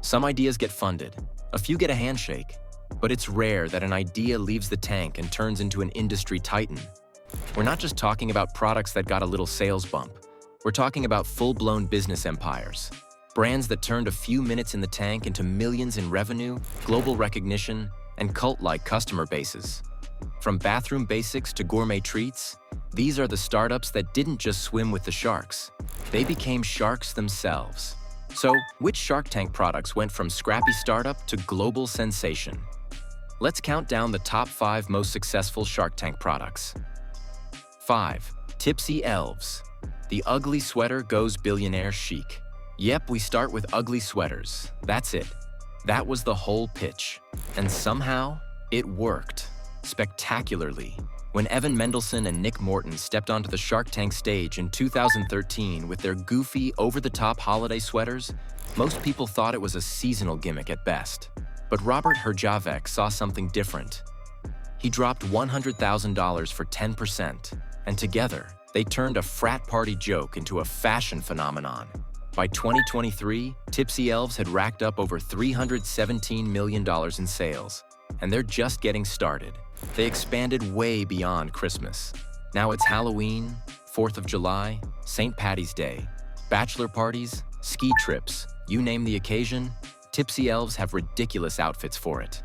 Some ideas get funded, a few get a handshake, but it's rare that an idea leaves the tank and turns into an industry titan. We're not just talking about products that got a little sales bump. We're talking about full-blown business empires. Brands that turned a few minutes in the tank into millions in revenue, global recognition, and cult-like customer bases. From bathroom basics to gourmet treats, these are the startups that didn't just swim with the sharks. They became sharks themselves. So, which Shark Tank products went from scrappy startup to global sensation? Let's count down the top 5 most successful Shark Tank products. 5. Tipsy Elves. The ugly sweater goes billionaire chic. Yep, we start with ugly sweaters. That's it. That was the whole pitch. And somehow, it worked. Spectacularly. When Evan Mendelsohn and Nick Morton stepped onto the Shark Tank stage in 2013 with their goofy, over-the-top holiday sweaters, most people thought it was a seasonal gimmick at best. But Robert Herjavec saw something different. He dropped $100,000 for 10%, and together, they turned a frat party joke into a fashion phenomenon. By 2023, Tipsy Elves had racked up over $317 million in sales, and they're just getting started. They expanded way beyond Christmas. Now it's Halloween, 4th of July, St. Paddy's Day, bachelor parties, ski trips, you name the occasion, Tipsy Elves have ridiculous outfits for it.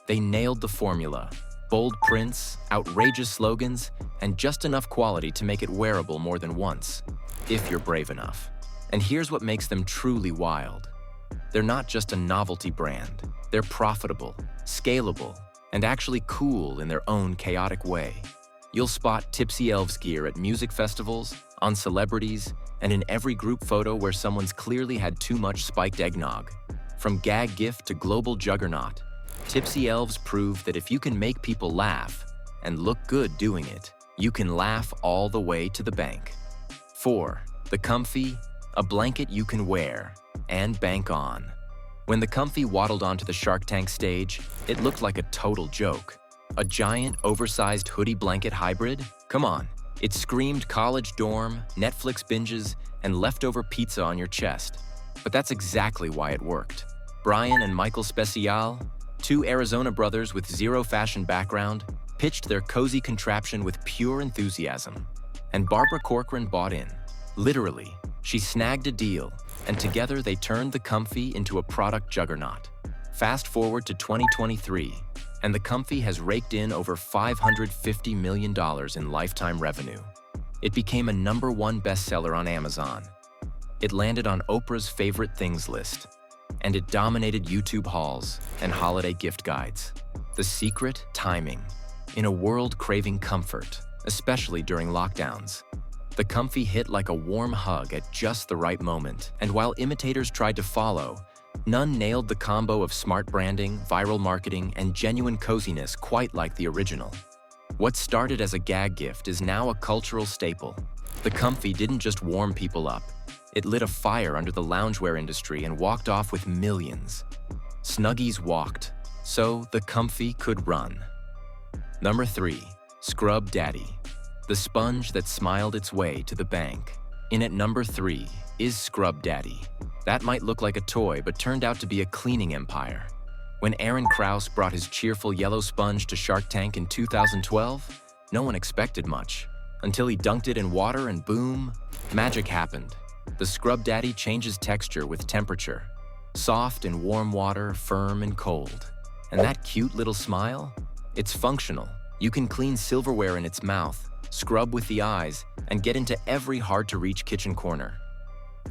They nailed the formula. Bold prints, outrageous slogans, and just enough quality to make it wearable more than once, if you're brave enough. And here's what makes them truly wild. They're not just a novelty brand. They're profitable, scalable, and actually cool in their own chaotic way. You'll spot Tipsy Elves gear at music festivals, on celebrities, and in every group photo where someone's clearly had too much spiked eggnog. From gag gift to global juggernaut, Tipsy Elves prove that if you can make people laugh and look good doing it, you can laugh all the way to the bank. 4. The Comfy, a blanket you can wear and bank on. When the Comfy waddled onto the Shark Tank stage, it looked like a total joke. A giant, oversized hoodie blanket hybrid? Come on. It screamed college dorm, Netflix binges, and leftover pizza on your chest. But that's exactly why it worked. Brian and Michael Speciale, two Arizona brothers with zero fashion background, pitched their cozy contraption with pure enthusiasm. And Barbara Corcoran bought in. Literally, she snagged a deal, and together they turned the Comfy into a product juggernaut. Fast forward to 2023, and the Comfy has raked in over $550 million in lifetime revenue. It became a #1 bestseller on Amazon. It landed on Oprah's favorite things list, and it dominated YouTube hauls and holiday gift guides. The secret? Timing. In a world craving comfort, especially during lockdowns, the Comfy hit like a warm hug at just the right moment. And while imitators tried to follow, none nailed the combo of smart branding, viral marketing, and genuine coziness quite like the original. What started as a gag gift is now a cultural staple. The Comfy didn't just warm people up. It lit a fire under the loungewear industry and walked off with millions. Snuggies walked, so the Comfy could run. Number 3. Scrub Daddy. The sponge that smiled its way to the bank. In at number 3 is Scrub Daddy. That might look like a toy, but turned out to be a cleaning empire. When Aaron Krause brought his cheerful yellow sponge to Shark Tank in 2012, no one expected much. Until he dunked it in water and boom, magic happened. The Scrub Daddy changes texture with temperature. Soft in warm water, firm in cold. And that cute little smile? It's functional. You can clean silverware in its mouth, scrub with the eyes, and get into every hard-to-reach kitchen corner.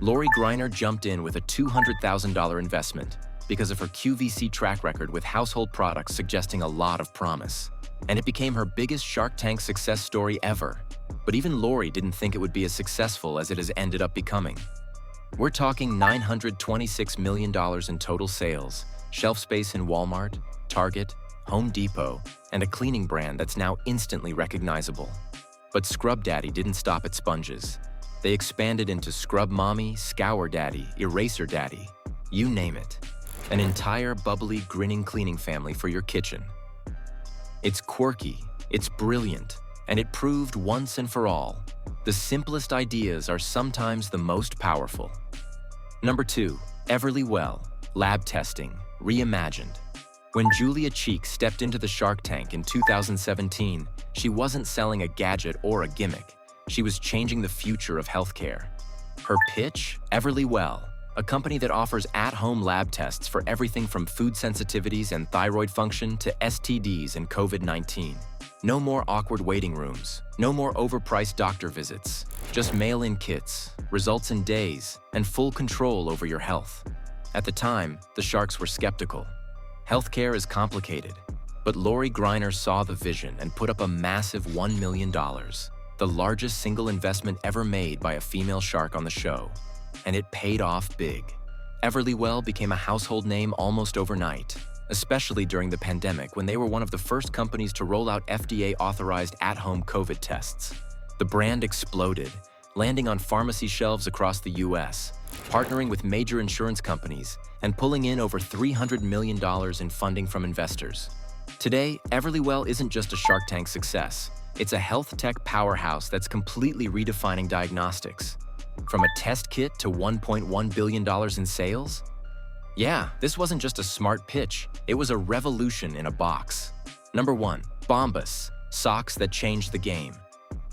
Lori Greiner jumped in with a $200,000 investment because of her QVC track record with household products suggesting a lot of promise. And it became her biggest Shark Tank success story ever. But even Lori didn't think it would be as successful as it has ended up becoming. We're talking $926 million in total sales, shelf space in Walmart, Target, Home Depot, and a cleaning brand that's now instantly recognizable. But Scrub Daddy didn't stop at sponges. They expanded into Scrub Mommy, Scour Daddy, Eraser Daddy, you name it. An entire bubbly, grinning cleaning family for your kitchen. It's quirky, it's brilliant, and it proved once and for all, the simplest ideas are sometimes the most powerful. Number 2, Everlywell, Lab testing, reimagined. When Julia Cheek stepped into the Shark Tank in 2017, she wasn't selling a gadget or a gimmick. She was changing the future of healthcare. Her pitch? Everlywell, a company that offers at-home lab tests for everything from food sensitivities and thyroid function to STDs and COVID-19. No more awkward waiting rooms, no more overpriced doctor visits, just mail-in kits, results in days, and full control over your health. At the time, the Sharks were skeptical. Healthcare is complicated, but Lori Greiner saw the vision and put up a massive $1 million, the largest single investment ever made by a female shark on the show. And it paid off big. Everlywell became a household name almost overnight, especially during the pandemic when they were one of the first companies to roll out FDA-authorized at-home COVID tests. The brand exploded, landing on pharmacy shelves across the US, partnering with major insurance companies, and pulling in over $300 million in funding from investors. Today, Everlywell isn't just a Shark Tank success. It's a health tech powerhouse that's completely redefining diagnostics. From a test kit to $1.1 billion in sales? Yeah, this wasn't just a smart pitch, it was a revolution in a box. Number 1, Bombas, socks that changed the game.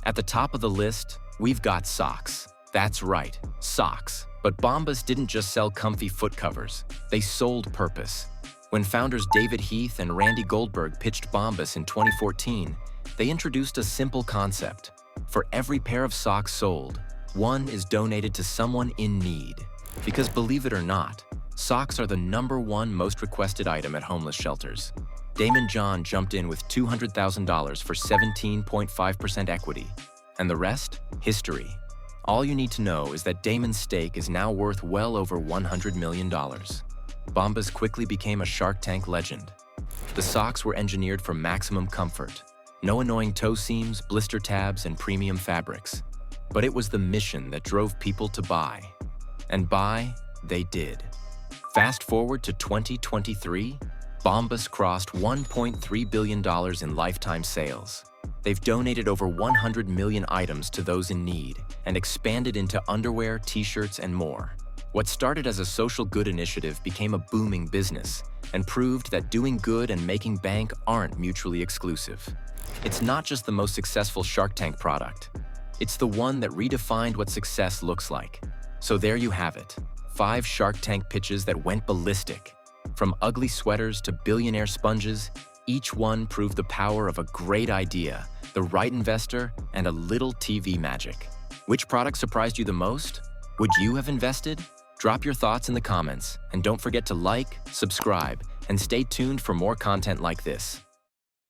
At the top of the list, we've got socks. That's right, socks. But Bombas didn't just sell comfy foot covers, they sold purpose. When founders David Heath and Randy Goldberg pitched Bombas in 2014, they introduced a simple concept. For every pair of socks sold, one is donated to someone in need. Because believe it or not, socks are the #1 most requested item at homeless shelters. Damon John jumped in with $200,000 for 17.5% equity. And the rest? History. All you need to know is that Damon's stake is now worth well over $100 million. Bombas quickly became a Shark Tank legend. The socks were engineered for maximum comfort. No annoying toe seams, blister tabs, and premium fabrics. But it was the mission that drove people to buy. And buy, they did. Fast forward to 2023, Bombas crossed $1.3 billion in lifetime sales. They've donated over 100 million items to those in need and expanded into underwear, t-shirts, and more. What started as a social good initiative became a booming business and proved that doing good and making bank aren't mutually exclusive. It's not just the most successful Shark Tank product. It's the one that redefined what success looks like. So there you have it, 5 Shark Tank pitches that went ballistic. From ugly sweaters to billionaire sponges, each one proved the power of a great idea, the right investor, and a little TV magic. Which product surprised you the most? Would you have invested? Drop your thoughts in the comments, and don't forget to like, subscribe, and stay tuned for more content like this.